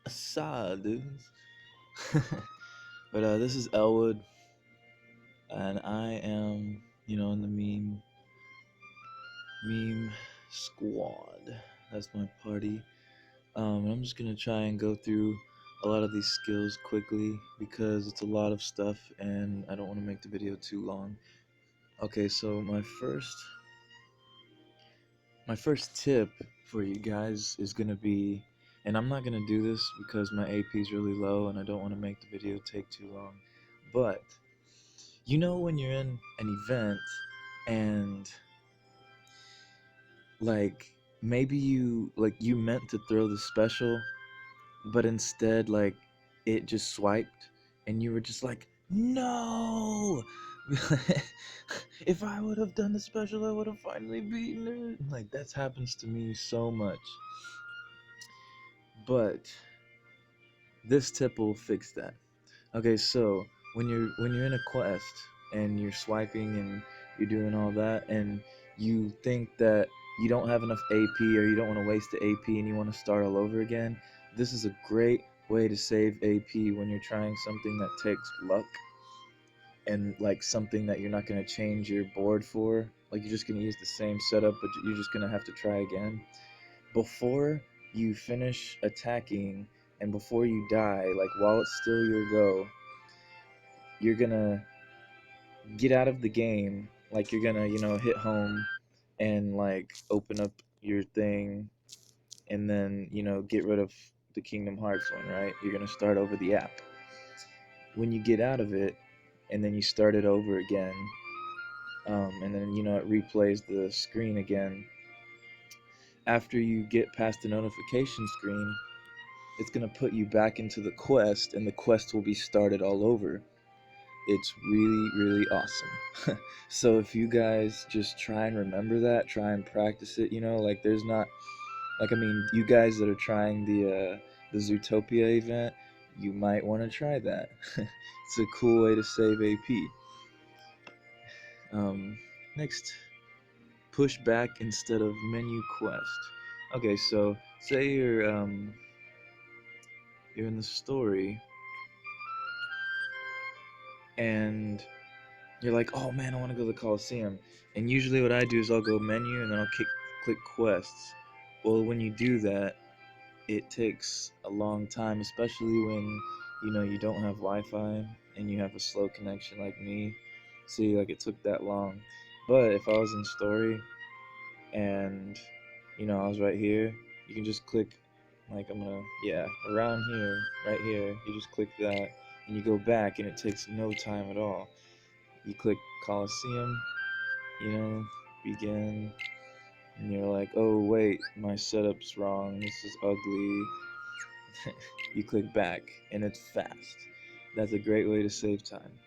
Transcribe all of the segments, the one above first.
Assad, dudes. But this is Elwood, and I am, in the meme squad. That's my party. And I'm just gonna try and go through a lot of these skills quickly because it's a lot of stuff, and I don't want to make the video too long. Okay, so my first tip for you guys is gonna be, and I'm not gonna do this because my AP is really low and I don't want to make the video take too long, but when you're in an event and like maybe you meant to throw the special, but instead it just swiped and you were just like, no. If I would have done the special, I would have finally beaten it. Like, that's happens to me so much. But this tip will fix that. Okay, so when you're in a quest and you're swiping and you're doing all that and you think that you don't have enough AP or you don't want to waste the AP and you want to start all over again, this is a great way to save AP when you're trying something that takes luck and like something that you're not going to change your board for. Like, you're just going to use the same setup, but you're just going to have to try again. Before you finish attacking and before you die, like while it's still your go, you're gonna get out of the game. Like, you're gonna, hit home and like open up your thing and then, get rid of the Kingdom Hearts one, right? You're gonna start over the app. When you get out of it and then you start it over again, and then, it replays the screen again. After you get past the notification screen, it's gonna put you back into the quest and the quest will be started all over. It's really, really awesome. So if you guys just try and remember that, try and practice it, like there's not, like, I mean, you guys that are trying the Zootopia event, you might want to try that. It's a cool way to save AP. Um, Next, push back instead of menu quest. Okay, so say you're in the story and you're like, oh man, I want to go to the Coliseum. And usually what I do is I'll go menu and then I'll click quests. Well, when you do that, it takes a long time, especially when, you don't have Wi-Fi and you have a slow connection like me. See, like, it took that long. But if I was in story and, I was right here, you can just click, like, yeah, around here, right here, you just click that and you go back and it takes no time at all. You click Coliseum, begin, and you're like, oh wait, my setup's wrong, this is ugly. You click back, and it's fast. That's a great way to save time.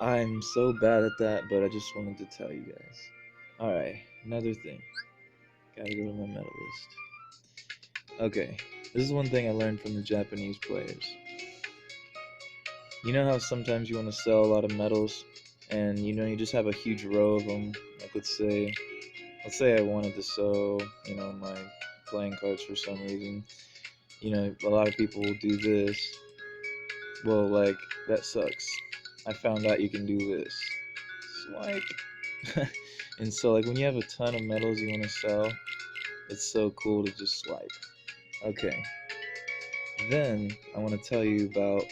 I'm so bad at that, but I just wanted to tell you guys. Alright, another thing. Gotta go to my medal list. Okay, this is one thing I learned from the Japanese players. You know how sometimes you want to sell a lot of medals, and you just have a huge row of them. Like, let's say I wanted to sell, my playing cards for some reason. A lot of people will do this. Well, like, that sucks. I found out you can do this. Swipe. And so, like, when you have a ton of medals you want to sell, it's so cool to just swipe. Okay. Then, I want to tell you about,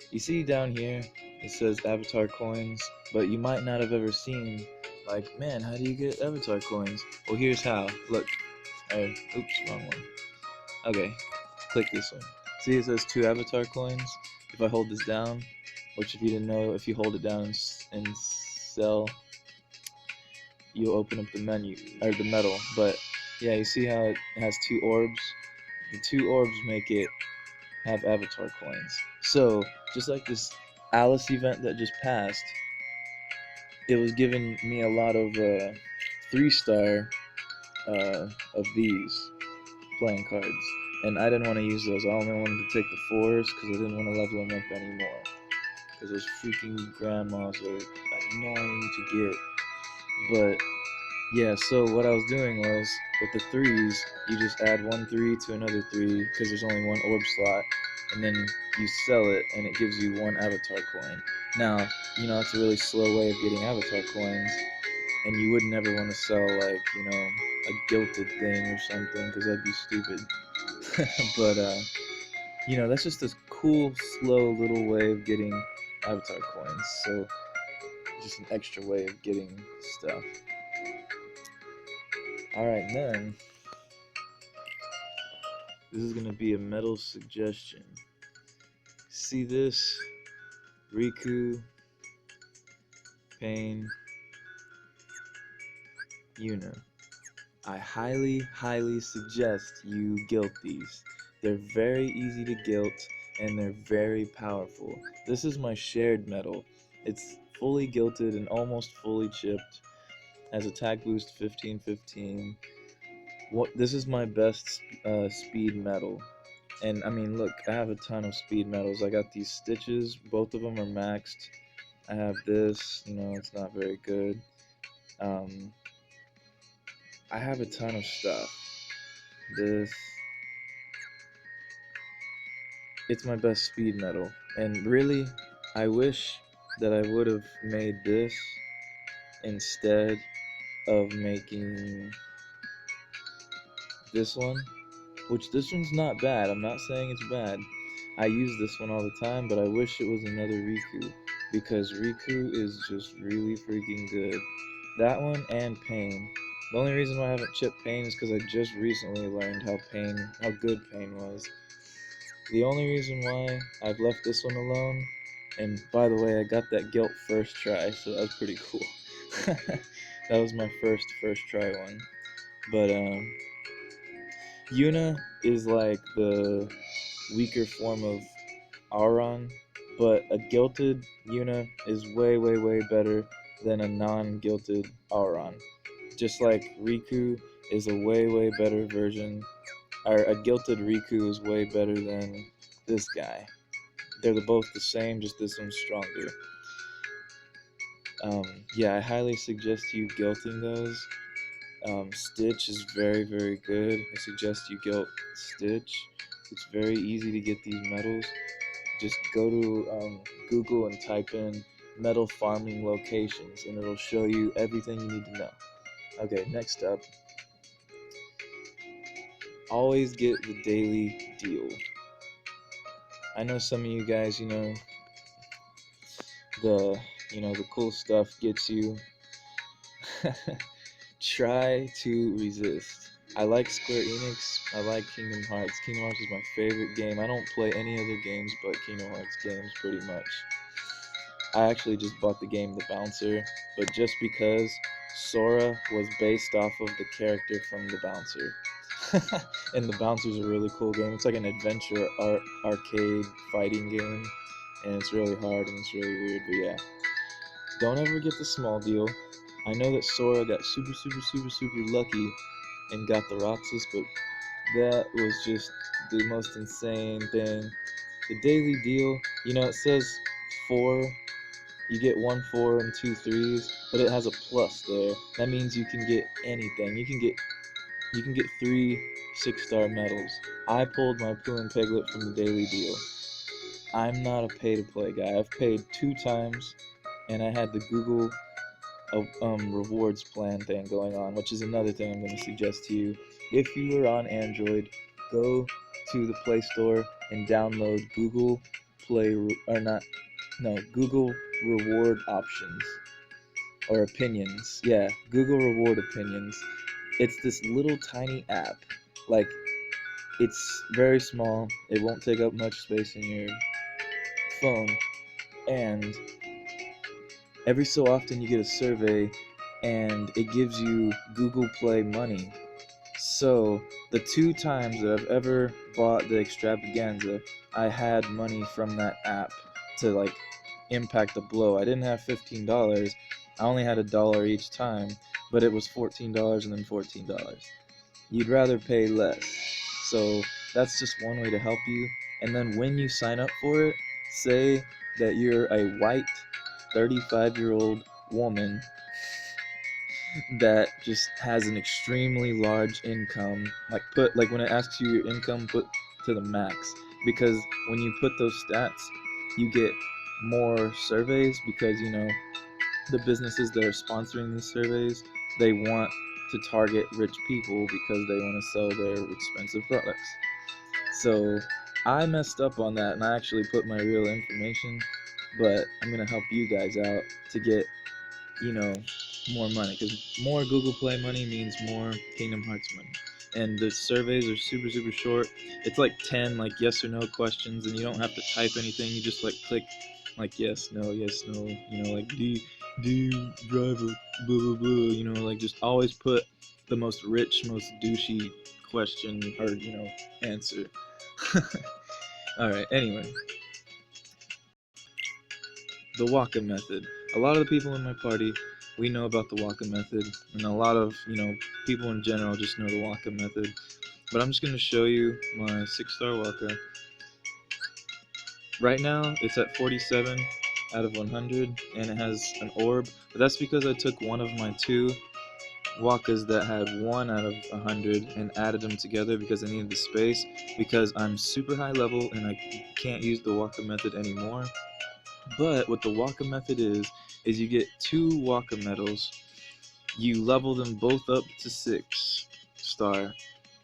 you see down here, it says avatar coins, but you might not have ever seen, like, man, how do you get avatar coins? Well, here's how. Look. Oops, wrong one. Okay, click this one. See, it says 2 avatar coins. If I hold this down, which, if you didn't know, if you hold it down and sell, you'll open up the menu, or the medal. But yeah, you see how it has 2 orbs? The 2 orbs make it have avatar coins. So, just like this Alice event that just passed, it was giving me a lot of 3-star of these playing cards. And I didn't want to use those. I only wanted to take the 4s because I didn't want to level them up anymore. Because those freaking grandmas are annoying to get. But Yeah, so what I was doing was, with the threes, you just add one three to another three, because there's only one orb slot, and then you sell it, and it gives you one avatar coin. Now, it's a really slow way of getting avatar coins, and you would never want to sell, like, a gilded thing or something, because that'd be stupid. But, that's just a cool, slow little way of getting avatar coins, so just an extra way of getting stuff. Alright, then, this is going to be a metal suggestion. See this? Riku, Pain, Yuna. I highly, highly suggest you gilt these. They're very easy to gilt, and they're very powerful. This is my shared metal. It's fully gilted and almost fully chipped. Has attack boost 15-15. This is my best speed metal. And I mean, look, I have a ton of speed metals. I got these stitches, both of them are maxed. I have this, it's not very good. I have a ton of stuff. This, it's my best speed metal. And really, I wish that I would have made this instead of making this one. Which, this one's not bad. I'm not saying it's bad. I use this one all the time, but I wish it was another Riku. Because Riku is just really freaking good. That one and Pain. The only reason why I haven't chipped Pain is because I just recently learned how good Pain was. The only reason why I've left this one alone, and by the way, I got that gilt first try, so that was pretty cool. That was my first try one. But Yuna is like the weaker form of Auron, but a gilted Yuna is way, way, way better than a non-gilted Auron. Just like Riku is a way, way better version, or a gilted Riku is way better than this guy. They're both the same, just this one's stronger. Yeah, I highly suggest you gilting those. Stitch is very, very good. I suggest you gilt Stitch. It's very easy to get these metals. Just go to Google and type in metal farming locations, and it'll show you everything you need to know. Okay, next up, always get the daily deal. I know some of you guys, the cool stuff gets you. Try to resist. I like Square Enix. I like Kingdom Hearts. Kingdom Hearts is my favorite game. I don't play any other games but Kingdom Hearts games, pretty much. I actually just bought the game The Bouncer, but just because Sora was based off of the character from The Bouncer. And The Bouncer's a really cool game. It's like an adventure arcade fighting game, and it's really hard and it's really weird, but yeah. Don't ever get the small deal. I know that Sora got super, super, super, super lucky and got the Roxas, but that was just the most insane thing. The daily deal, it says 4, you get 1 4 and 2 3s, but it has a plus there. That means you can get anything. You can get 3 6-star medals. I pulled my Pooh and Piglet from the daily deal. I'm not a pay-to-play guy. I've paid 2 times, and I had the Google rewards plan thing going on, which is another thing I'm going to suggest to you. If you are on Android, go to the Play Store and download Google Google Reward Options or Opinions. Yeah, Google Reward Opinions. It's this little tiny app. Like, it's very small. It won't take up much space in your phone, and every so often you get a survey and it gives you Google Play money. So the 2 times that I've ever bought the extravaganza, I had money from that app to like impact the blow. I didn't have $15. I only had $1 each time, but it was $14 and then $14. You'd rather pay less. So that's just one way to help you. And then when you sign up for it, say that you're a white 35-year-old woman that just has an extremely large income. Like when it asks you your income, put to the max, because when you put those stats, you get more surveys, because the businesses that are sponsoring these surveys, they want to target rich people because they want to sell their expensive products. So I messed up on that, and I actually put my real information, but I'm gonna help you guys out to get you know more money, because more Google Play money means more Kingdom Hearts money. And the surveys are super super short. It's like 10 like yes or no questions, and you don't have to type anything. You just like click like yes no, like do you drive a blah blah blah, like just always put the most rich, most douchey question or answer. All right, anyway, the Waka method. A lot of the people in my party, we know about the Waka method, and a lot of people in general just know the Waka method. But I'm just going to show you my 6-star Waka. Right now, it's at 47 out of 100, and it has an orb. But that's because I took one of my 2 Wakas that had 1 out of 100 and added them together because I needed the space. Because I'm super high level and I can't use the Waka method anymore. But what the Waka method is you get 2 Waka medals, you level them both up to 6-star,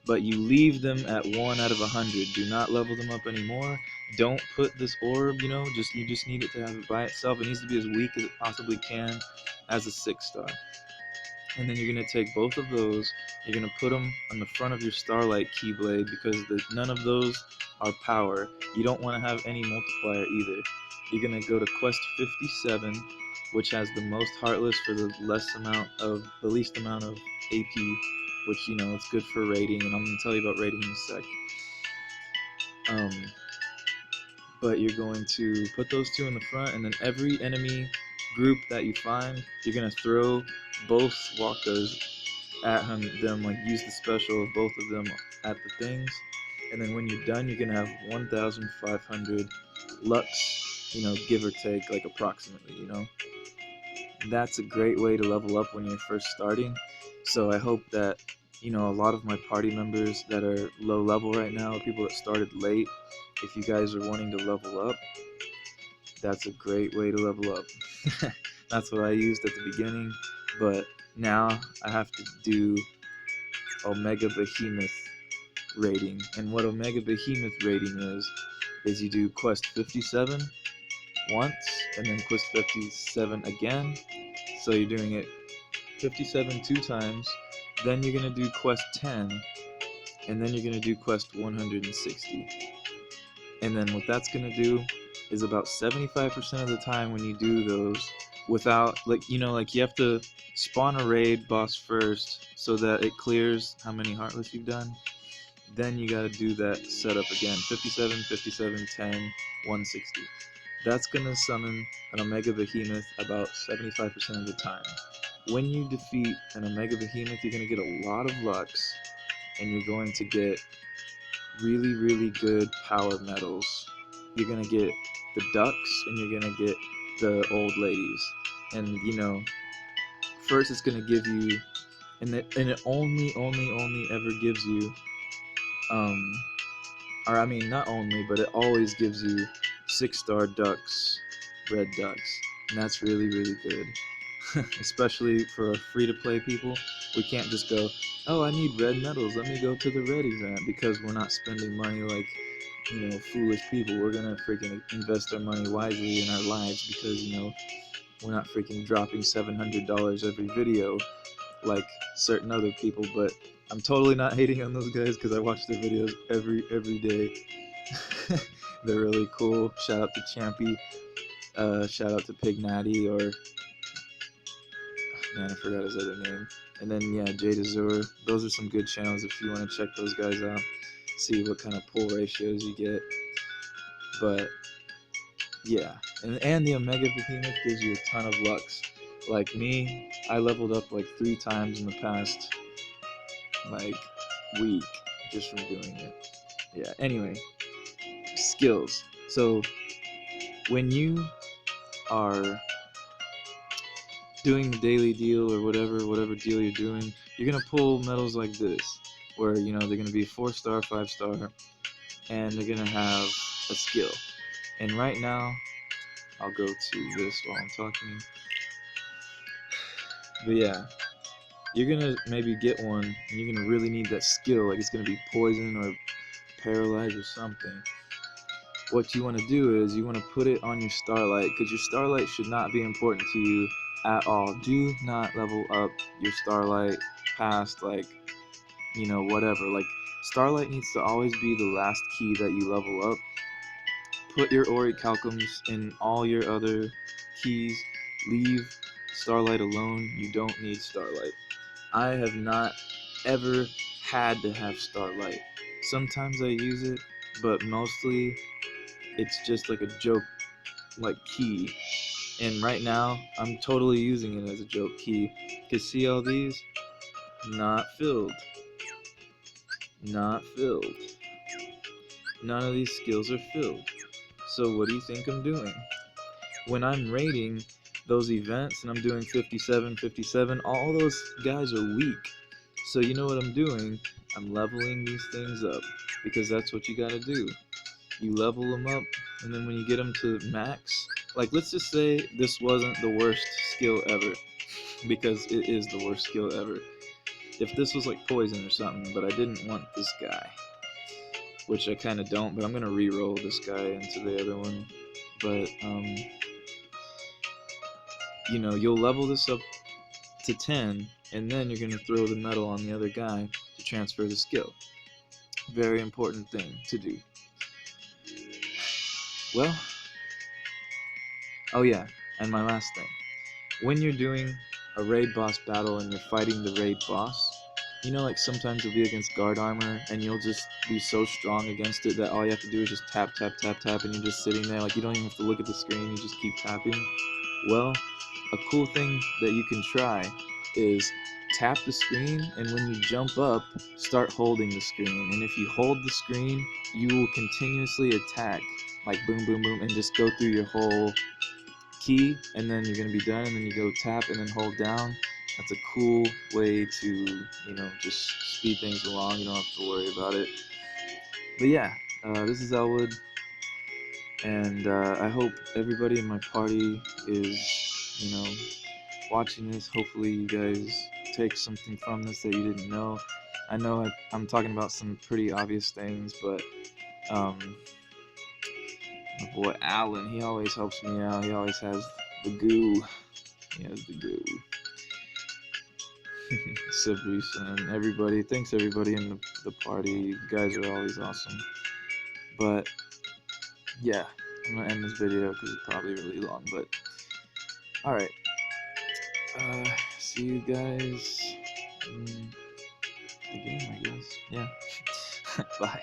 but you leave them at 1 out of 100. Do not level them up anymore. Don't put this orb, you just need it to have it by itself. It needs to be as weak as it possibly can as a 6-star. And then you're going to take both of those, you're going to put them on the front of your Starlight Keyblade, because none of those are power. You don't want to have any multiplier either. You're going to go to quest 57, which has the most Heartless for the least amount of AP, which, it's good for raiding, and I'm going to tell you about raiding in a sec. But you're going to put those 2 in the front, and then every enemy group that you find, you're going to throw both Wakas at them, like use the special of both of them at the things, and then when you're done, you're going to have 1,500 Lux, give or take, like approximately, That's a great way to level up when you're first starting. So I hope that, a lot of my party members that are low level right now, people that started late, if you guys are wanting to level up, that's a great way to level up. That's what I used at the beginning, but now I have to do Omega Behemoth rating. And what Omega Behemoth rating is you do quest 57 once, and then quest 57 again. So you're doing it 57 2 times, then you're going to do quest 10, and then you're going to do quest 160. And then what that's going to do is about 75% of the time when you do those, without, like you have to spawn a raid boss first so that it clears how many Heartless you've done. Then you got to do that setup again, 57, 57, 10, 160. That's going to summon an Omega Behemoth about 75% of the time. When you defeat an Omega Behemoth, you're going to get a lot of Lux, and you're going to get really, really good power medals. You're going to get the ducks, and you're going to get the old ladies. And, first it's going to give you, and it only ever gives you, or I mean, not only, but it always gives you 6-star ducks, red ducks. And that's really, really good. Especially for free-to-play people. We can't just go, oh, I need red medals, let me go to the red event, because we're not spending money like, foolish people. We're gonna freaking invest our money wisely in our lives, because, we're not freaking dropping $700 every video like certain other people. But I'm totally not hating on those guys, because I watch their videos every day. They're really cool. Shout out to Champy. Shout out to Pignatti, or man, I forgot his other name. And then yeah, Jade Azure. Those are some good channels if you want to check those guys out. See what kind of pull ratios you get. But yeah, and the Omega Behemoth gives you a ton of Lux. Like me, I leveled up like 3 times in the past like week just from doing it. Yeah. Anyway, skills. So when you are doing the daily deal or whatever deal you're doing, you're gonna pull medals like this, where they're gonna be 4-star, 5-star, and they're gonna have a skill. And right now, I'll go to this while I'm talking. But yeah, you're gonna maybe get one, and you're gonna really need that skill, like it's gonna be poison or paralyzed or something. What you want to do is you want to put it on your starlight, because your starlight should not be important to you at all. Do not level up your starlight past whatever. Like, starlight needs to always be the last key that you level up. Put your orichalcums in all your other keys. Leave starlight alone. You don't need starlight. I have not ever had to have starlight. Sometimes I use it, but mostly it's just like a joke key. And right now I'm totally using it as a joke key. Cause see all these? Not filled. Not filled. None of these skills are filled. So what do you think I'm doing? When I'm rating those events and I'm doing 57, 57, all those guys are weak. So you know what I'm doing? I'm leveling these things up, because that's what you gotta do. You level them up, and then when you get them to max, like let's just say this wasn't the worst skill ever, because it is the worst skill ever. If this was like poison or something, but I didn't want this guy, which I kind of don't, but I'm gonna re-roll this guy into the other one. But you'll level this up to 10, and then you're gonna throw the medal on the other guy to transfer the skill. Very important thing to do. Well, oh yeah, and my last thing. When you're doing a raid boss battle and you're fighting the raid boss, like sometimes you'll be against guard armor and you'll just be so strong against it that all you have to do is just tap, tap, tap, tap, and you're just sitting there, like you don't even have to look at the screen, you just keep tapping. Well, a cool thing that you can try is tap the screen, and when you jump up, start holding the screen. And if you hold the screen, you will continuously attack, like boom, boom, boom, and just go through your whole key, and then you're going to be done, and then you go tap and then hold down. That's a cool way to, just speed things along. You don't have to worry about it. But yeah, this is Elwood, and I hope everybody in my party is, watching this. Hopefully you guys take something from this that you didn't know. I know I'm talking about some pretty obvious things, but my boy Alan, he always helps me out. He always has the goo. He has the goo. Sabris and everybody. Thanks everybody in the party. You guys are always awesome. But yeah, I'm gonna end this video because it's probably really long. But alright. See you guys in the game, I guess. Yeah. Bye.